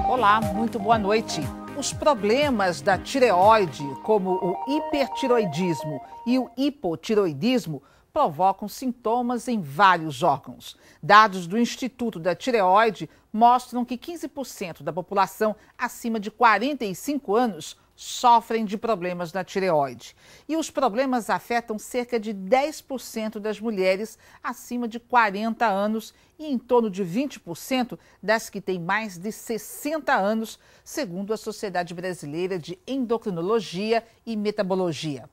Olá, muito boa noite. Os problemas da tireoide, como o hipertiroidismo e o hipotiroidismo, provocam sintomas em vários órgãos. Dados do Instituto da Tireoide mostram que 15% da população acima de 45 anos sofrem de problemas na tireoide. E os problemas afetam cerca de 10% das mulheres acima de 40 anos e em torno de 20% das que têm mais de 60 anos, segundo a Sociedade Brasileira de Endocrinologia e Metabologia.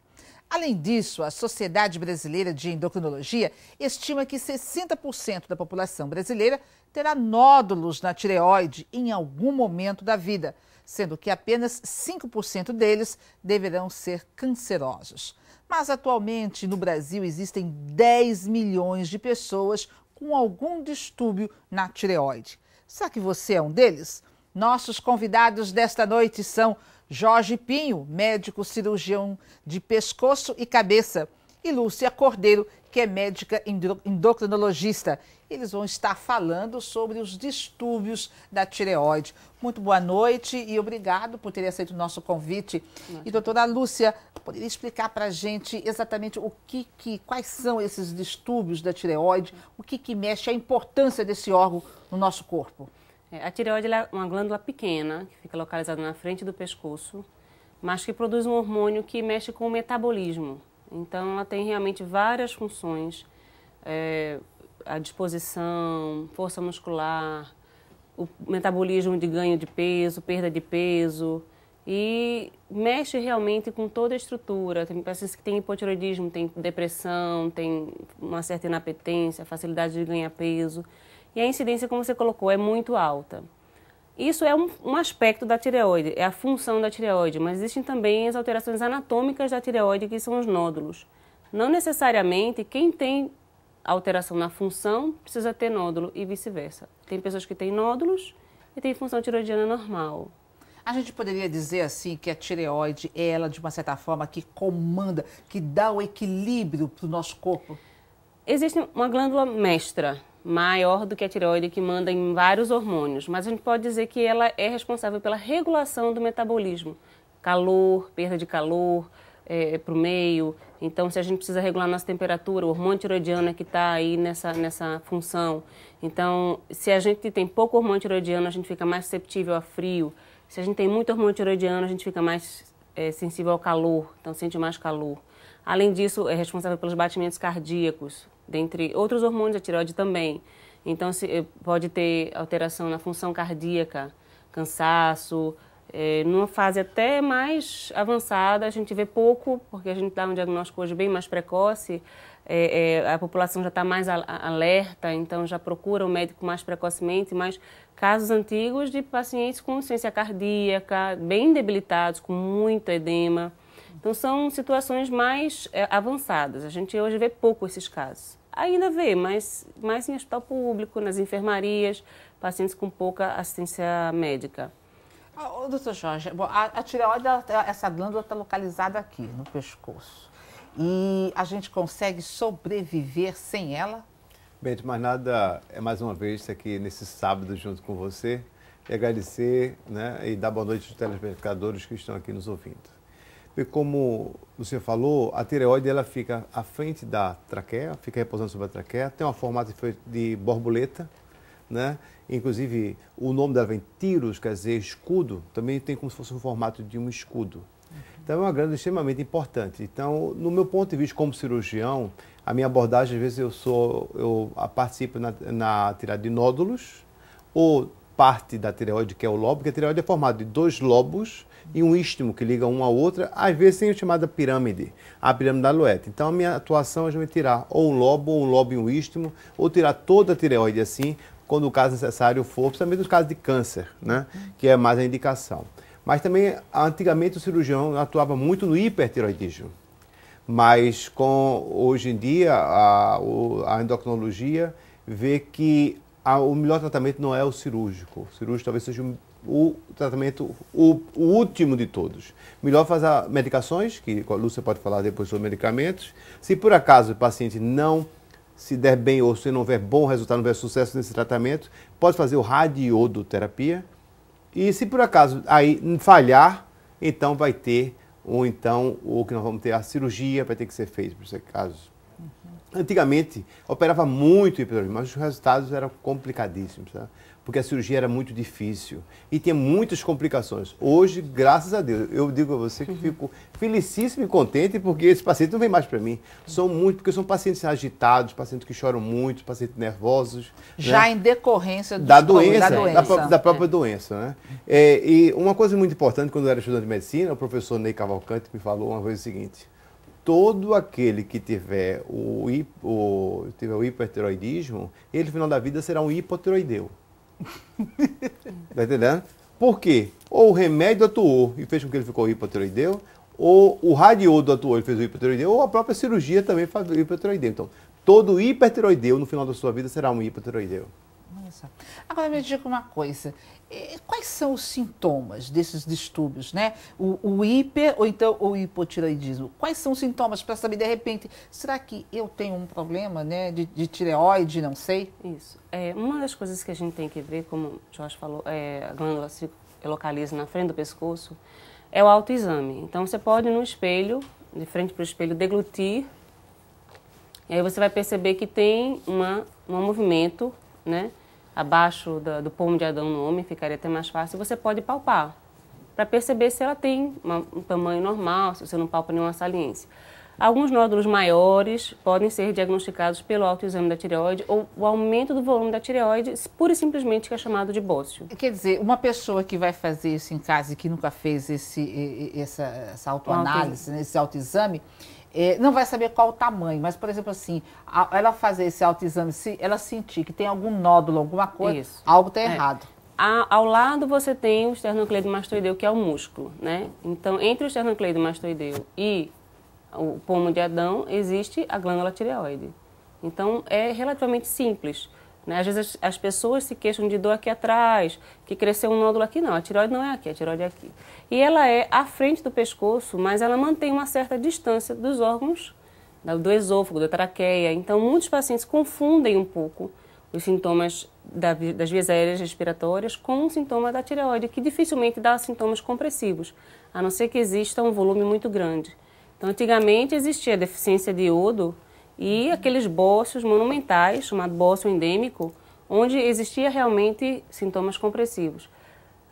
Além disso, a Sociedade Brasileira de Endocrinologia estima que 60% da população brasileira terá nódulos na tireoide em algum momento da vida, sendo que apenas 5% deles deverão ser cancerosos. Mas atualmente no Brasil existem 10 milhões de pessoas com algum distúrbio na tireoide. Será que você é um deles? Nossos convidados desta noite são Jorge Pinho, médico cirurgião de pescoço e cabeça, e Lúcia Cordeiro, que é médica endocrinologista. Eles vão estar falando sobre os distúrbios da tireoide. Muito boa noite e obrigado por ter aceito o nosso convite. E doutora Lúcia, poderia explicar para a gente exatamente quais são esses distúrbios da tireoide, o que mexe, a importância desse órgão no nosso corpo? A tireoide é uma glândula pequena, que fica localizada na frente do pescoço, mas que produz um hormônio que mexe com o metabolismo. Então, ela tem realmente várias funções, a disposição, força muscular, o metabolismo de ganho de peso, perda de peso, e mexe realmente com toda a estrutura. Tem pacientes que têm hipotireoidismo, tem depressão, tem uma certa inapetência, facilidade de ganhar peso. E a incidência, como você colocou, é muito alta. Isso é um aspecto da tireoide, é a função da tireoide, mas existem também as alterações anatômicas da tireoide, que são os nódulos. Não necessariamente quem tem alteração na função precisa ter nódulo e vice-versa. Tem pessoas que têm nódulos e têm função tireoidiana normal. A gente poderia dizer assim que a tireoide é ela, de uma certa forma, que comanda, que dá o equilíbrio para o nosso corpo? Existe uma glândula mestra, maior do que a tireoide, que manda em vários hormônios, mas a gente pode dizer que ela é responsável pela regulação do metabolismo. Calor, perda de calor para o meio. Então, se a gente precisa regular a nossa temperatura, o hormônio tireoidiano é que está aí nessa função. Então, se a gente tem pouco hormônio tireoidiano, a gente fica mais susceptível a frio. Se a gente tem muito hormônio tireoidiano, a gente fica mais sensível ao calor, então sente mais calor. Além disso, é responsável pelos batimentos cardíacos, dentre outros hormônios, a tireoide também. Então, pode ter alteração na função cardíaca, cansaço. Numa fase até mais avançada, a gente vê pouco, porque a gente dá um diagnóstico hoje bem mais precoce, a população já está mais alerta, então já procura o médico mais precocemente, mas casos antigos de pacientes com insuficiência cardíaca, bem debilitados, com muito edema. Então, são situações mais avançadas. A gente hoje vê pouco esses casos. Ainda vê, mas mais em hospital público, nas enfermarias, pacientes com pouca assistência médica. Doutor Jorge, a tireoide, essa glândula está localizada aqui, no pescoço. E a gente consegue sobreviver sem ela? Bem, de mais nada, mais uma vez aqui nesse sábado junto com você, e agradecer, né, e dar boa noite aos telespectadores que estão aqui nos ouvindo. E como você falou, a tireoide ela fica à frente da traqueia, fica repousando sobre a traqueia, tem um formato de borboleta, né? Inclusive o nome dela vem tiros, quer dizer escudo, também tem como se fosse um formato de um escudo. Então é uma glândula extremamente importante. Então, no meu ponto de vista como cirurgião, a minha abordagem, às vezes eu participo na tirada de nódulos, ou parte da tireoide, que é o lobo, porque a tireoide é formada de dois lobos e um istmo que liga uma à outra, às vezes tem a chamada pirâmide, a pirâmide da Alouette. Então a minha atuação é justamente tirar ou um lobo e um istmo, ou tirar toda a tireoide assim, quando o caso necessário for, principalmente nos casos de câncer, né, que é mais a indicação. Mas também, antigamente, o cirurgião atuava muito no hipertireoidismo. Mas hoje em dia, a endocrinologia vê que o melhor tratamento não é o cirúrgico. O cirúrgico talvez seja o tratamento, o último de todos. Melhor fazer medicações, que a Lúcia pode falar depois sobre medicamentos. Se por acaso o paciente não se der bem ou se não houver bom resultado, não houver sucesso nesse tratamento, pode fazer o radiodoterapia. E se por acaso aí falhar, então vai ter, ou então o que nós vamos ter, a cirurgia vai ter que ser feita por esse caso. Antigamente, operava muito hipertireoidismo, mas os resultados eram complicadíssimos, sabe? Porque a cirurgia era muito difícil e tinha muitas complicações. Hoje, graças a Deus, eu digo a você que fico felicíssimo e contente porque esses pacientes não vêm mais para mim. Porque são pacientes agitados, pacientes que choram muito, pacientes nervosos. Já né? em decorrência da doença. Da própria doença. Né? E uma coisa muito importante, quando eu era estudante de medicina, o professor Ney Cavalcante me falou uma vez o seguinte: todo aquele que tiver o hipertireoidismo, ele no final da vida será um hipotireoideu. Tá entendendo? Por quê? Ou o remédio atuou e fez com que ele ficou hipotireoideu, ou o radiodo atuou e fez o hipotireoideu, ou a própria cirurgia também faz o hipotireoideu. Então, todo hipertireoideu no final da sua vida será um hipotireoideu. Nossa. Agora me diga uma coisa, quais são os sintomas desses distúrbios, né? O hiper ou então o hipotireoidismo? Quais são os sintomas para saber, de repente, será que eu tenho um problema, né, de tireoide, não sei? Isso. Uma das coisas que a gente tem que ver, como o Jorge falou, a glândula se localiza na frente do pescoço, é o autoexame. Então, você pode, no espelho, de frente para o espelho, deglutir, e aí você vai perceber que tem um movimento, né? Abaixo do pomo de Adão no homem, ficaria até mais fácil, você pode palpar, para perceber se ela tem um tamanho normal, se você não palpa nenhuma saliência. Alguns nódulos maiores podem ser diagnosticados pelo autoexame da tireoide ou o aumento do volume da tireoide, pura e simplesmente, que é chamado de bócio. Quer dizer, uma pessoa que vai fazer isso em casa e que nunca fez essa autoanálise, esse autoexame, não vai saber qual o tamanho, mas, por exemplo, assim, ela fazer esse autoexame, se ela sentir que tem algum nódulo, alguma coisa, isso. Algo está errado. Ao lado você tem o esternocleidomastoideu, que é o músculo, né? Então, entre o esternocleidomastoideu e o pomo de Adão, existe a glândula tireoide. Então, é relativamente simples. Né? Às vezes as pessoas se queixam de dor aqui atrás, que cresceu um nódulo aqui. Não, a tireoide não é aqui, a tireoide é aqui. E ela é à frente do pescoço, mas ela mantém uma certa distância dos órgãos, do esôfago, da traqueia. Então, muitos pacientes confundem um pouco os sintomas das vias aéreas respiratórias com o sintoma da tireoide, que dificilmente dá sintomas compressivos, a não ser que exista um volume muito grande. Então, antigamente existia deficiência de iodo e aqueles bócios monumentais, chamado bócio endêmico, onde existia realmente sintomas compressivos.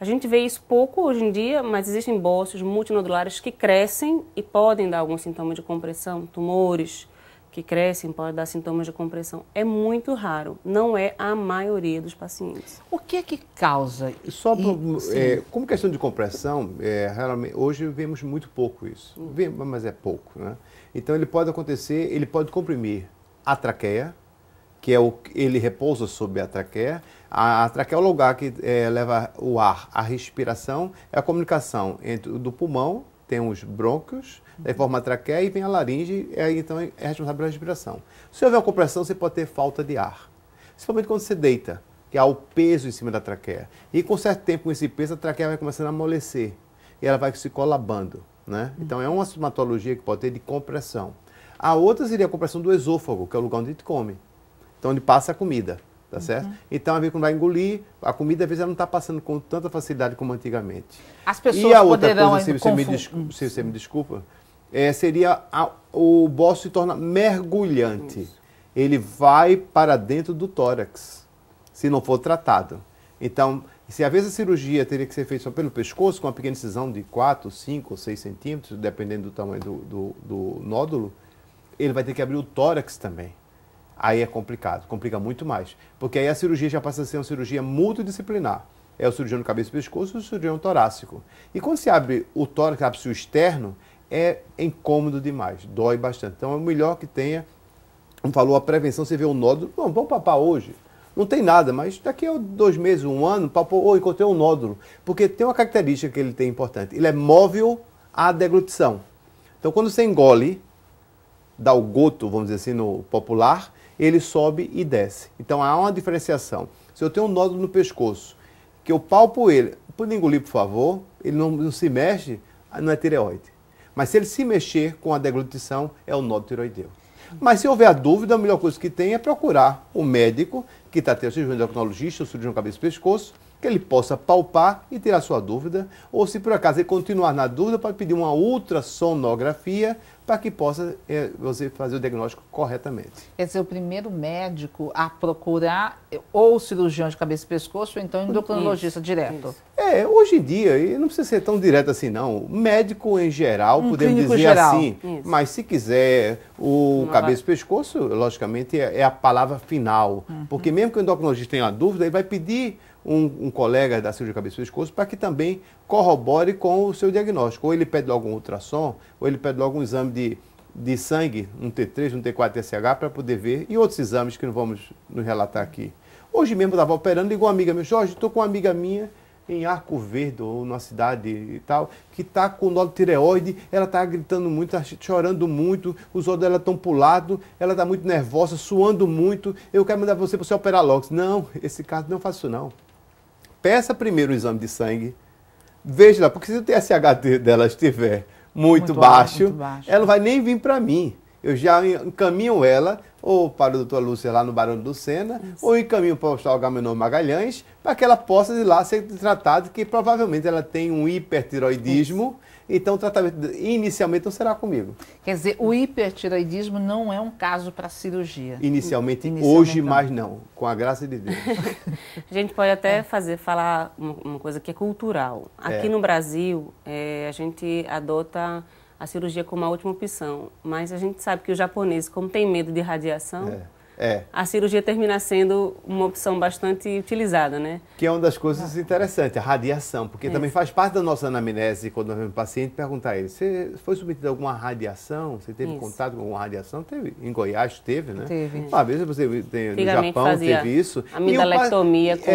A gente vê isso pouco hoje em dia, mas existem bócios multinodulares que crescem e podem dar algum sintoma de compressão, tumores que crescem podem dar sintomas de compressão. É muito raro, não é a maioria dos pacientes. O que é que causa? Como questão de compressão, realmente, hoje vemos muito pouco isso, mas é pouco, né? Então ele pode acontecer, ele pode comprimir a traqueia, que ele repousa sobre a traqueia. A traqueia é o lugar que leva o ar, a respiração, é a comunicação do pulmão, tem os brônquios, daí forma a traqueia e vem a laringe, então é responsável pela respiração. Se houver uma compressão, você pode ter falta de ar. Principalmente quando você deita, que há o peso em cima da traqueia. E com certo tempo, com esse peso, a traqueia vai começando a amolecer e ela vai se colabando, né? Então é uma sintomatologia que pode ter de compressão. A outra seria a compressão do esôfago, que é o lugar onde a gente come. Então, onde passa a comida, tá certo? Então, a vezes, quando vai engolir, a comida, às vezes, ela não está passando com tanta facilidade como antigamente. As pessoas e a outra poderão coisa, se você me desculpa, seria o bócio se torna mergulhante. Isso. Ele vai para dentro do tórax, se não for tratado. Então, se às vezes a cirurgia teria que ser feita só pelo pescoço, com uma pequena incisão de 4, 5 ou 6 centímetros, dependendo do tamanho do nódulo, ele vai ter que abrir o tórax também. Aí é complicado, complica muito mais. Porque aí a cirurgia já passa a ser uma cirurgia multidisciplinar. É o cirurgião de cabeça e pescoço e o cirurgião torácico. E quando se abre o tórax, abre-se o externo, é incômodo demais, dói bastante. Então é o melhor que tenha, como falou, a prevenção, você vê um nódulo, não, vamos papar hoje. Não tem nada, mas daqui a 2 meses, 1 ano, papou, encontrei um nódulo. Porque tem uma característica que ele tem importante, ele é móvel à deglutição. Então quando você engole, dá o goto, vamos dizer assim, no popular, ele sobe e desce. Então há uma diferenciação. Se eu tenho um nódulo no pescoço, que eu palpo ele, pode engolir, por favor, ele não se mexe, não é tireoide. Mas se ele se mexer com a deglutição, é o nódulo tireoideu. Mas se houver a dúvida, a melhor coisa que tem é procurar o médico que está tendo, seja o endocrinologista, o cirurgião cabeça e pescoço, que ele possa palpar e tirar sua dúvida, ou se por acaso ele continuar na dúvida, pode pedir uma ultrassonografia para que possa você fazer o diagnóstico corretamente. Quer dizer, o primeiro médico a procurar ou cirurgião de cabeça e pescoço, ou então endocrinologista direto. Isso. Hoje em dia, e não precisa ser tão direto assim não, médico em geral, podemos dizer geral. assim, mas se quiser o cabeça e pescoço, logicamente é a palavra final, porque mesmo que o endocrinologista tenha uma dúvida, ele vai pedir um colega da cirurgia de cabeça e pescoço para que também corrobore com o seu diagnóstico. Ou ele pede logo um ultrassom, ou ele pede logo um exame de sangue, um T3, um T4, TSH, para poder ver, e outros exames que não vamos nos relatar aqui. Hoje mesmo eu estava operando, ligou uma amiga minha, Jorge, estou com uma amiga minha em Arco Verde, ou numa cidade e tal, que está com nódulo tireoide, ela está gritando muito, está chorando muito, os olhos dela estão pulados, ela está muito nervosa, suando muito, eu quero mandar você para você operar logo. Não, esse caso não faz isso não. Peça primeiro o exame de sangue, veja lá, porque se o TSH dela estiver muito baixo, ela não vai nem vir para mim. Eu já encaminho ela ou para o doutor Lúcia lá no Barão do Sena, ou encaminho para o Hospital Agamenon Magalhães, para que ela possa ir lá ser tratada, que provavelmente ela tem um hipertiroidismo, então o tratamento inicialmente não será comigo. Quer dizer, o hipertiroidismo não é um caso para cirurgia. Inicialmente hoje, mas não, com a graça de Deus. A gente pode até falar uma coisa que é cultural. Aqui no Brasil, a gente adota a cirurgia como a última opção, mas a gente sabe que o japonês, como tem medo de radiação, a cirurgia termina sendo uma opção bastante utilizada, né? Que é uma das coisas interessantes, a radiação, porque também faz parte da nossa anamnese, quando nós vemos um paciente, perguntar a ele, você foi submetido a alguma radiação? Você teve contato com alguma radiação? Teve. Em Goiás teve, né? Teve. Uma vez você tem, no Japão teve isso. Amidalectomia com...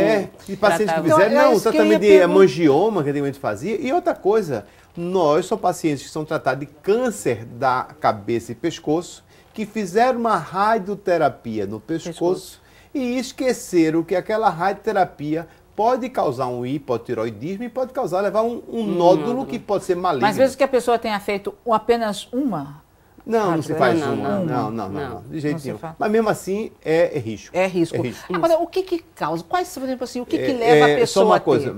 E pacientes que fizeram, o tratamento de hemangioma, que antigamente fazia. E outra coisa, nós somos pacientes que são tratados de câncer da cabeça e pescoço, que fizeram uma radioterapia no pescoço e esqueceram que aquela radioterapia pode causar um hipotiroidismo e pode levar um nódulo que pode ser maligno. Mas mesmo que a pessoa tenha feito apenas uma... Não se faz não, de jeito nenhum. Mas mesmo assim é risco. É risco. Agora, o que causa? Quais, por exemplo, assim, o que leva a pessoa só uma a ter? coisa,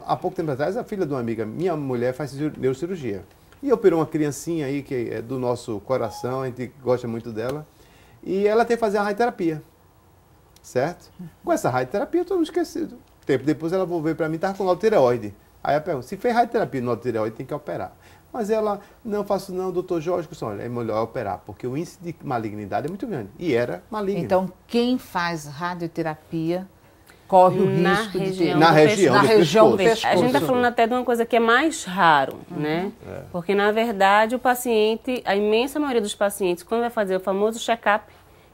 há pouco tempo atrás, a filha de uma amiga, minha mulher faz neurocirurgia. E operou uma criancinha aí que é do nosso coração, a gente gosta muito dela. E ela tem que fazer a radioterapia, certo? Com essa radioterapia, todo mundo esquecido. Tempo depois ela veio para mim e estava com nódulo tireoide. Aí ela pergunta, se fez radioterapia no nódulo tireoide, tem que operar. Mas ela, não faço não, doutor Jorge, olha, é melhor operar, porque o índice de malignidade é muito grande. E era maligno. Então, quem faz radioterapia corre o risco de... Na região do pescoço. A gente está falando até de uma coisa que é mais raro, né? Porque, na verdade, o paciente, a imensa maioria dos pacientes, quando vai fazer o famoso check-up,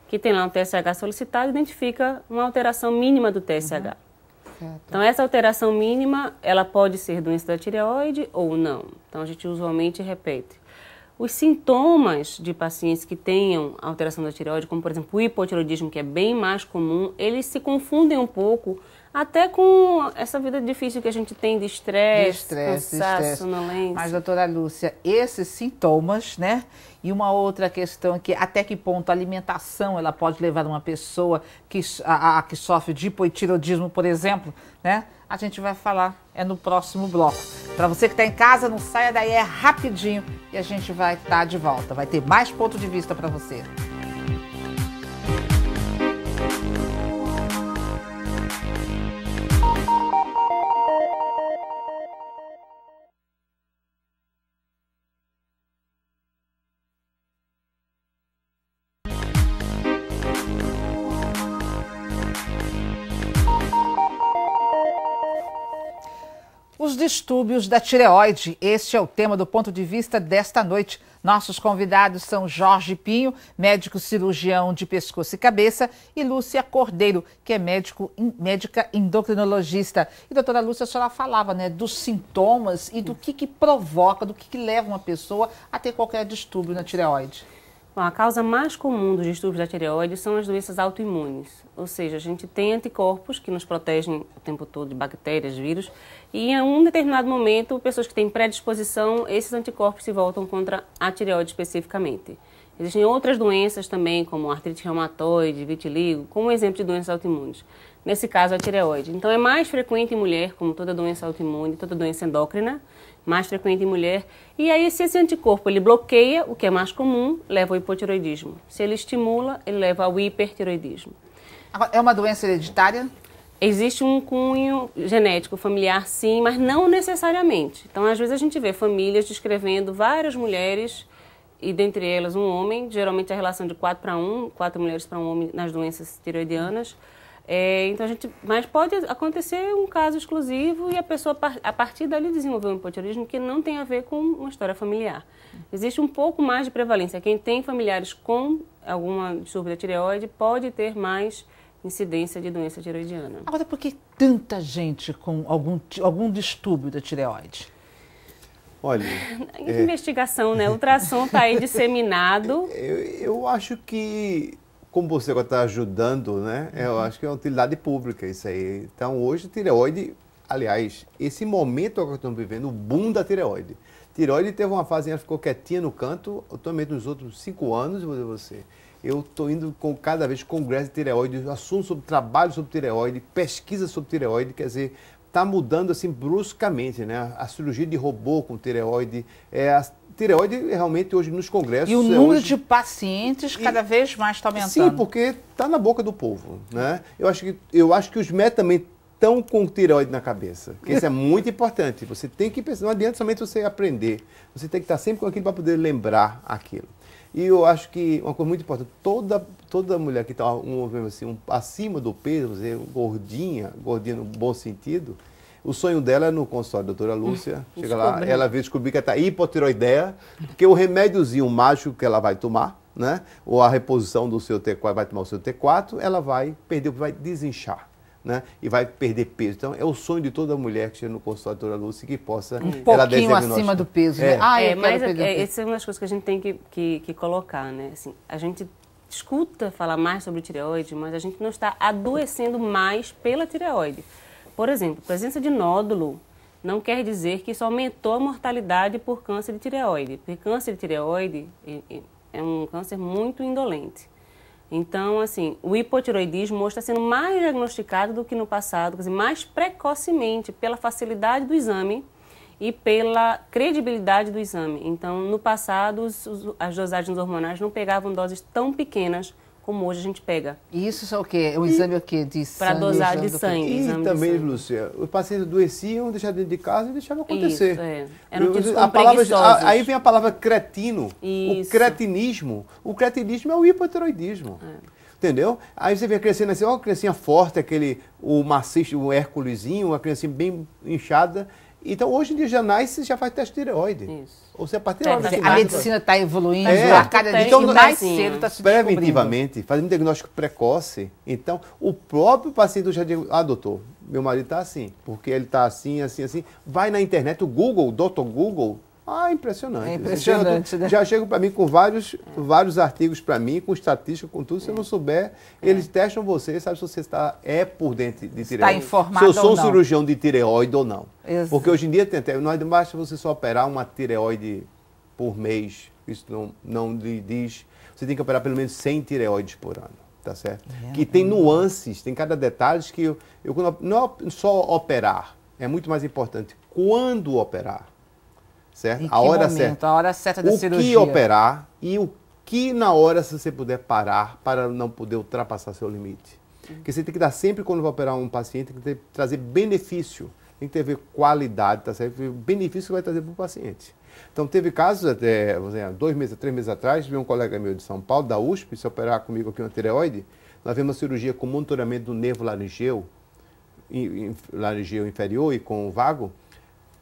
que tem lá um TSH solicitado, identifica uma alteração mínima do TSH. Então, essa alteração mínima, ela pode ser doença da tireoide ou não. Então, a gente usualmente repete. Os sintomas de pacientes que tenham alteração da tireoide, como por exemplo o hipotiroidismo, que é bem mais comum, eles se confundem um pouco até com essa vida difícil que a gente tem de estresse, cansaço, sonolência. Mas, doutora Lúcia, esses sintomas, né? E uma outra questão que até que ponto a alimentação ela pode levar uma pessoa que sofre de hipotiroidismo, por exemplo, né? A gente vai falar no próximo bloco. Para você que está em casa, não saia daí, é rapidinho e a gente vai estar de volta. Vai ter mais ponto de vista para você. Os distúrbios da tireoide, este é o tema do ponto de vista desta noite. Nossos convidados são Jorge Pinho, médico cirurgião de pescoço e cabeça, e Lúcia Cordeiro, que é médica endocrinologista. E doutora Lúcia, a senhora falava, né, dos sintomas e do que provoca, do que leva uma pessoa a ter qualquer distúrbio na tireoide. Bom, a causa mais comum dos distúrbios da tireoide são as doenças autoimunes, ou seja, a gente tem anticorpos que nos protegem o tempo todo de bactérias, vírus, e em um determinado momento, pessoas que têm predisposição, esses anticorpos se voltam contra a tireoide especificamente. Existem outras doenças também, como artrite reumatoide, vitiligo, como exemplo de doenças autoimunes. Nesse caso, a tireoide. Então, é mais frequente em mulher, como toda doença autoimune, toda doença endócrina, mais frequente em mulher. E aí, se esse anticorpo ele bloqueia, o que é mais comum, leva ao hipotireoidismo. Se ele estimula, ele leva ao hipertireoidismo. Agora, é uma doença hereditária? Existe um cunho genético familiar, sim, mas não necessariamente. Então, às vezes, a gente vê famílias descrevendo várias mulheres, e dentre elas um homem, geralmente a relação de 4:1, 4 mulheres para um homem nas doenças tireoidianas. Então, mas pode acontecer um caso exclusivo e a pessoa, a partir dali, desenvolver um hipotireoidismo que não tem a ver com uma história familiar. Existe um pouco mais de prevalência. Quem tem familiares com alguma distúrbio da tireoide pode ter mais incidência de doença tireoidiana. Agora, por que tanta gente com algum distúrbio da tireoide? Olha, investigação, né? O ultrassom está aí disseminado. Eu acho que, como você agora está ajudando, né? Eu acho que é uma utilidade pública isso aí. Então, hoje, tireoide, aliás, esse momento que estamos vivendo, o boom da tireoide. Tireoide teve uma fase, ela ficou quietinha no canto, atualmente nos outros 5 anos, vou dizer você. Eu estou indo com cada vez congresso de tireoide, assuntos sobre trabalho sobre tireoide, pesquisa sobre tireoide, quer dizer, está mudando assim bruscamente, né? A cirurgia de robô com tireoide, a tireoide realmente hoje nos congressos... E o número de pacientes cada vez mais está aumentando. Sim, porque está na boca do povo, né? Eu acho que os médicos também estão com tireoide na cabeça, que isso é muito importante. Você tem que pensar, não adianta somente você aprender, você tem que estar sempre com aquilo para poder lembrar aquilo. E eu acho que uma coisa muito importante, toda mulher que está acima do peso, gordinha no bom sentido, o sonho dela é no consultório da doutora Lúcia. Chega lá, ela vê descobrir que ela está hipotireoideia, porque o remédiozinho mágico que ela vai tomar, né? Ou a reposição do seu T4, vai tomar o seu T4, ela vai perder, vai desinchar. Né? E vai perder peso. Então, é o sonho de toda mulher que chega no consultório da doutora Lúcia que possa... Um pouquinho acima do peso, né? Mas essa é uma das coisas que a gente tem que colocar, né? Assim, a gente escuta falar mais sobre tireoide, mas a gente não está adoecendo mais pela tireoide. Por exemplo, a presença de nódulo não quer dizer que isso aumentou a mortalidade por câncer de tireoide. Porque câncer de tireoide é um câncer muito indolente. Então, assim, o hipotireoidismo hoje está sendo mais diagnosticado do que no passado, quer dizer, mais precocemente, pela facilidade do exame e pela credibilidade do exame. Então, no passado, as dosagens hormonais não pegavam doses tão pequenas como hoje a gente pega. E isso é o quê? O exame é o quê? De sangue? Para dosar de sangue. E também, Lúcia, os pacientes adoeciam, deixavam dentro de casa e deixavam acontecer. Isso, Eram tidos como preguiçosos. Aí vem a palavra cretino, isso. O cretinismo. O cretinismo é o hipotireoidismo. Entendeu? Aí você vê a criancinha assim, ó, a criancinha forte, o maciço, o Hérculesinho, uma criancinha bem inchada. Então, hoje em dia, já nasce, já faz teste de tireoide. Isso. Ou seja, a partir da hora que a medicina está evoluindo, a cada dia então, mais cedo está se descobrindo. Preventivamente, fazendo um diagnóstico precoce, então, o próprio paciente já diz, doutor, meu marido está assim, porque ele está assim, assim, assim. Vai na internet, o Google, Dr. Google, impressionante. É impressionante, né? Já chegam para mim com vários artigos para mim, com estatística, com tudo. Se eu não souber, eles testam você, sabe se você está por dentro de tireoide. Está informado ou não. Se eu sou um cirurgião de tireoide ou não. Exato. Porque hoje em dia não basta você só operar uma tireoide por mês. Isso não lhe diz. Você tem que operar pelo menos 100 tireoides por ano. Tá certo? Que tem nuances, tem cada detalhe que não é só operar. É muito mais importante quando operar. Certo? A hora certa da cirurgia. O que operar e o que na hora, se você puder parar, para não poder ultrapassar seu limite. Porque você tem que dar sempre, quando vai operar um paciente, tem que trazer benefício, tem que ter qualidade, tá certo? O benefício que vai trazer para o paciente. Então, teve casos até 2 meses, 3 meses atrás, vi um colega meu de São Paulo, da USP, se operar comigo aqui uma tireoide, nós vimos uma cirurgia com monitoramento do nervo laringeu inferior e com o vago,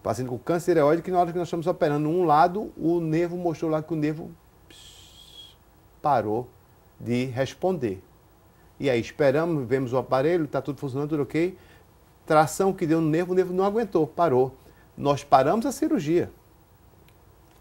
paciente com câncer tireoide, que na hora que nós estamos operando um lado, o nervo mostrou lá que o nervo parou de responder. E aí esperamos, vemos o aparelho, está tudo funcionando, tudo ok. Tração que deu no nervo, o nervo não aguentou, parou. Nós paramos a cirurgia,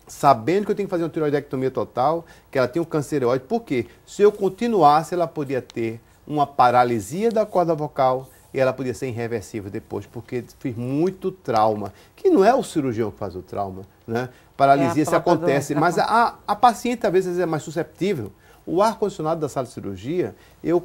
sabendo que eu tenho que fazer uma tireoidectomia total, que ela tem um câncer tireoide. Por quê? Se eu continuasse, ela podia ter uma paralisia da corda vocal, e ela podia ser irreversível depois, porque fiz muito trauma, que não é o cirurgião que faz o trauma, né? paralisia se acontece. Mas a paciente, às vezes, é mais susceptível. O ar-condicionado da sala de cirurgia,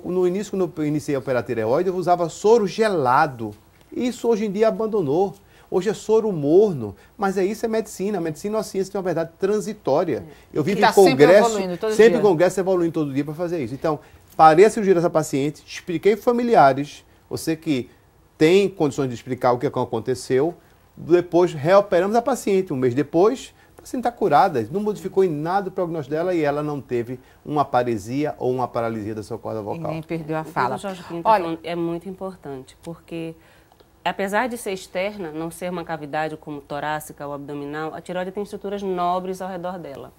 no início, quando eu iniciei a operar tireoide, eu usava soro gelado. Isso hoje em dia abandonou. Hoje é soro morno, mas isso é medicina. A medicina é uma ciência de uma verdade transitória. Eu vivo em congresso, sempre em congresso evoluindo todo dia para fazer isso. Então, parei a cirurgia dessa paciente, expliquei para familiares, você que tem condições de explicar o que aconteceu, depois reoperamos a paciente. Um mês depois, a paciente está curada, não modificou em nada o prognóstico dela e ela não teve uma paresia ou uma paralisia da sua corda vocal. E nem perdeu a fala. O Jorge Pinto olha, é muito importante, porque apesar de ser externa, não ser uma cavidade como torácica ou abdominal, a tireoide tem estruturas nobres ao redor dela.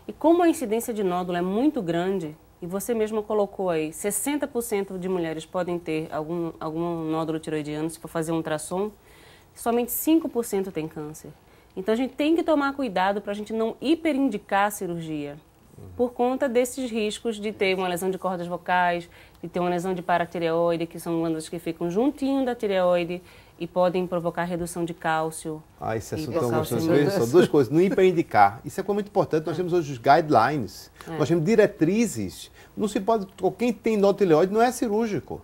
E como a incidência de nódulo é muito grande, e você mesmo colocou aí, 60% de mulheres podem ter algum nódulo tireoidiano, se for fazer um ultrassom, somente 5% tem câncer. Então a gente tem que tomar cuidado para a gente não hiperindicar a cirurgia, por conta desses riscos de ter uma lesão de cordas vocais, de ter uma lesão de paratireoide, que são glândulas que ficam juntinho da tireoide e podem provocar redução de cálcio. Esse assunto tão gostoso. São duas coisas, não hiperindicar. Isso é muito importante, nós temos hoje os guidelines, nós temos diretrizes. Não se pode, quem tem nódulo tireoide não é cirúrgico.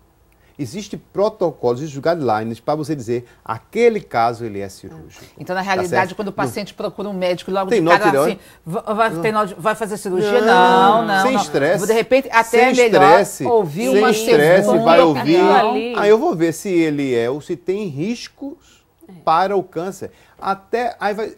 Existem protocolos, existem guidelines para você dizer aquele caso ele é cirúrgico. Então, na realidade, quando o paciente procura um médico logo de cara assim, vai fazer cirurgia? Não. Sem estresse. De repente, até é melhor ouvir uma segunda. Vai ouvir. Aí eu vou ver se ele ou se tem riscos para o câncer.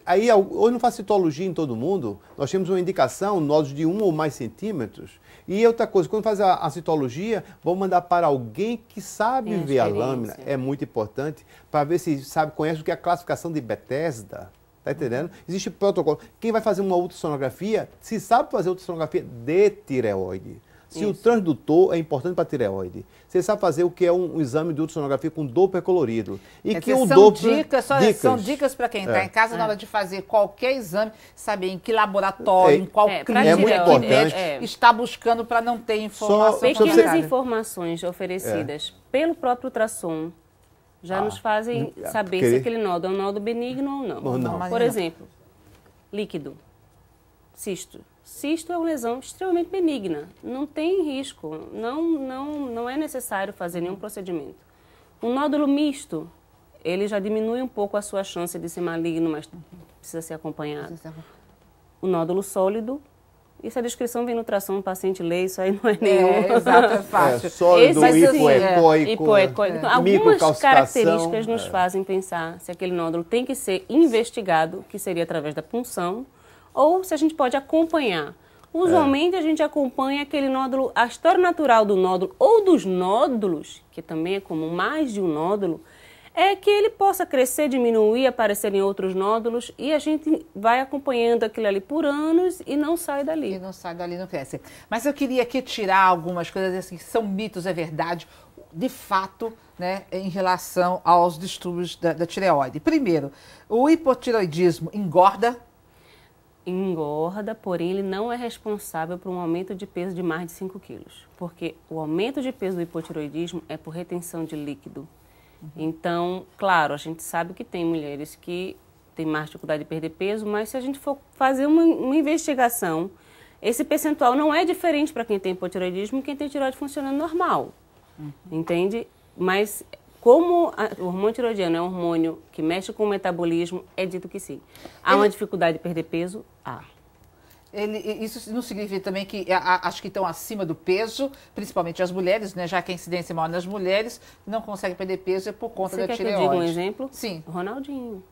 Aí hoje não faz citologia em todo mundo, nós temos uma indicação, nódulos de 1 ou mais centímetros. E outra coisa, quando faz a citologia, vamos mandar para alguém que sabe ver a lâmina. É muito importante para ver se conhece o que é a classificação de Bethesda. Está entendendo? Existe protocolo. Quem vai fazer uma ultrassonografia, se sabe fazer ultrassonografia de tireoide. Se o transdutor é importante para a tireoide. Você sabe fazer o que é um exame de ultrassonografia com Doppler colorido. E que o Doppler... São dicas para quem está em casa na hora de fazer qualquer exame, saber em que laboratório, em qual clínica médico está buscando para não ter informação. Pequenas informações oferecidas pelo próprio ultrassom já nos fazem saber se aquele nódulo é um nódulo benigno ou não. Por exemplo, líquido, cisto. Cisto é uma lesão extremamente benigna, não tem risco, não é necessário fazer nenhum procedimento. Um nódulo misto, ele já diminui um pouco a sua chance de ser maligno, mas precisa ser acompanhado. O nódulo sólido, isso a descrição vem no ultrassom, o paciente lê, isso aí não é nenhum. Exato, é fácil. Sólido, hipoecóico, então, algumas características nos fazem pensar se aquele nódulo tem que ser investigado, que seria através da punção, ou se a gente pode acompanhar. Usualmente a gente acompanha aquele nódulo, a história natural do nódulo ou dos nódulos, que também é comum, mais de um nódulo, é que ele possa crescer, diminuir, aparecer em outros nódulos e a gente vai acompanhando aquilo ali por anos e não sai dali. E não sai dali, não cresce. Mas eu queria aqui tirar algumas coisas assim, que são mitos, é verdade, de fato, né, em relação aos distúrbios da tireoide. Primeiro, o hipotireoidismo engorda? Engorda, porém ele não é responsável por um aumento de peso de mais de 5 quilos. Porque o aumento de peso do hipotireoidismo é por retenção de líquido. Então, claro, a gente sabe que tem mulheres que têm mais dificuldade de perder peso, mas se a gente for fazer uma investigação, esse percentual não é diferente para quem tem hipotireoidismo e quem tem tireoide funcionando normal. Entende? Mas como o hormônio tireoidiano é um hormônio que mexe com o metabolismo, é dito que sim. Há uma dificuldade de perder peso? Há. Isso não significa também que acho que estão acima do peso, principalmente as mulheres, né? Já que a incidência é maior nas mulheres, não conseguem perder peso é por conta da tireoide. Você quer que eu diga um exemplo? Sim. Ronaldinho.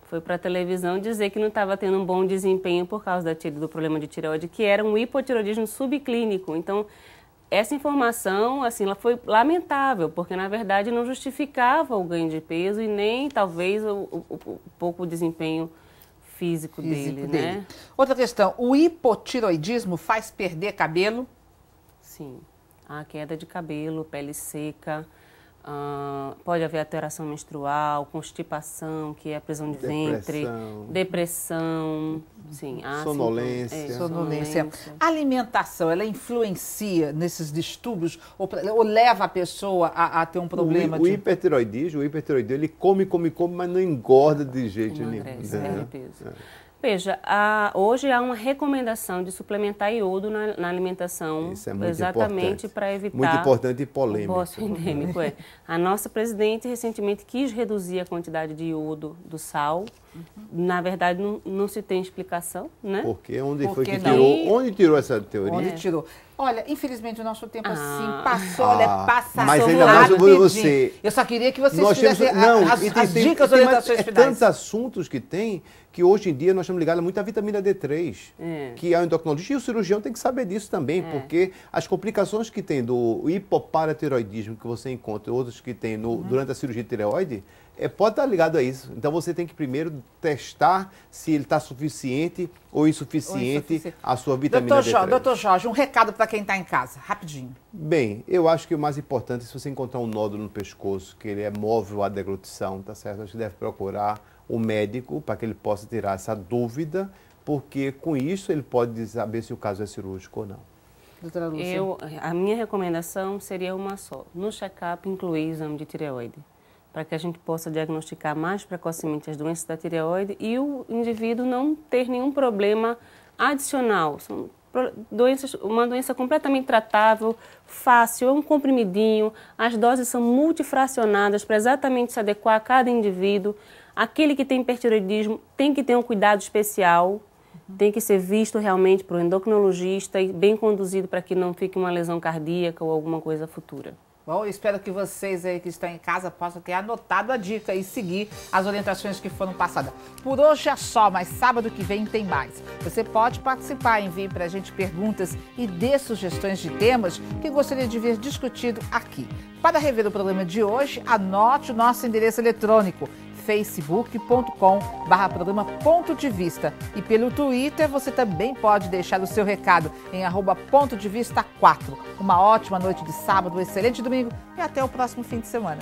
Foi para a televisão dizer que não estava tendo um bom desempenho por causa do problema de tireoide, que era um hipotireoidismo subclínico. Então, essa informação, assim, ela foi lamentável, porque, na verdade, não justificava o ganho de peso e nem, talvez, o pouco desempenho físico dele, né? Outra questão, o hipotireoidismo faz perder cabelo? Sim. A queda de cabelo, pele seca, pode haver alteração menstrual, constipação, que é a prisão de ventre, depressão, sim, sonolência. Alimentação, ela influencia nesses distúrbios ou leva a pessoa a ter um problema? O hipertireoidismo, ele come, mas não engorda de jeito nenhum. Perde peso. Veja, hoje há uma recomendação de suplementar iodo na alimentação. Isso é muito exatamente para evitar... Muito importante e polêmico. O bócio endêmico, é. A nossa presidente recentemente quis reduzir a quantidade de iodo do sal. Na verdade, não se tem explicação, né? Porque onde foi que não? tirou? Onde tirou essa teoria? Onde tirou? Olha, infelizmente o nosso tempo assim passou, passa mas ainda mais você. Eu só queria que vocês Nós fizessem as dicas, orientações finais. Tantos assuntos que tem que hoje em dia nós estamos ligados muito à vitamina D3, que é o endocrinologista e o cirurgião tem que saber disso também, porque as complicações que tem do hipoparatiroidismo que você encontra, outros que tem durante a cirurgia de tireoide, pode estar ligado a isso. Então você tem que primeiro testar se ele está suficiente ou insuficiente a sua vitamina D3. Doutor Jorge, um recado para quem está em casa, rapidinho. Bem, eu acho que o mais importante é se você encontrar um nódulo no pescoço, que ele é móvel à deglutição, tá certo? Acho que deve procurar o médico para que ele possa tirar essa dúvida, porque com isso ele pode saber se o caso é cirúrgico ou não. Doutora Lúcia. A minha recomendação seria uma só. No check-up, incluir exame de tireoide, para que a gente possa diagnosticar mais precocemente as doenças da tireoide e o indivíduo não ter nenhum problema adicional. São uma doença completamente tratável, fácil, é um comprimidinho, as doses são multifracionadas para exatamente se adequar a cada indivíduo. Aquele que tem hipertireoidismo tem que ter um cuidado especial, tem que ser visto realmente por um endocrinologista e bem conduzido para que não fique uma lesão cardíaca ou alguma coisa futura. Bom, eu espero que vocês aí que estão em casa possam ter anotado a dica e seguir as orientações que foram passadas. Por hoje é só, mas sábado que vem tem mais. Você pode participar, envie para a gente perguntas e dê sugestões de temas que gostaria de ver discutido aqui. Para rever o programa de hoje, anote o nosso endereço eletrônico facebook.com/programa Ponto de Vista. E pelo Twitter você também pode deixar o seu recado em @PontoDeVista4. Uma ótima noite de sábado, um excelente domingo e até o próximo fim de semana.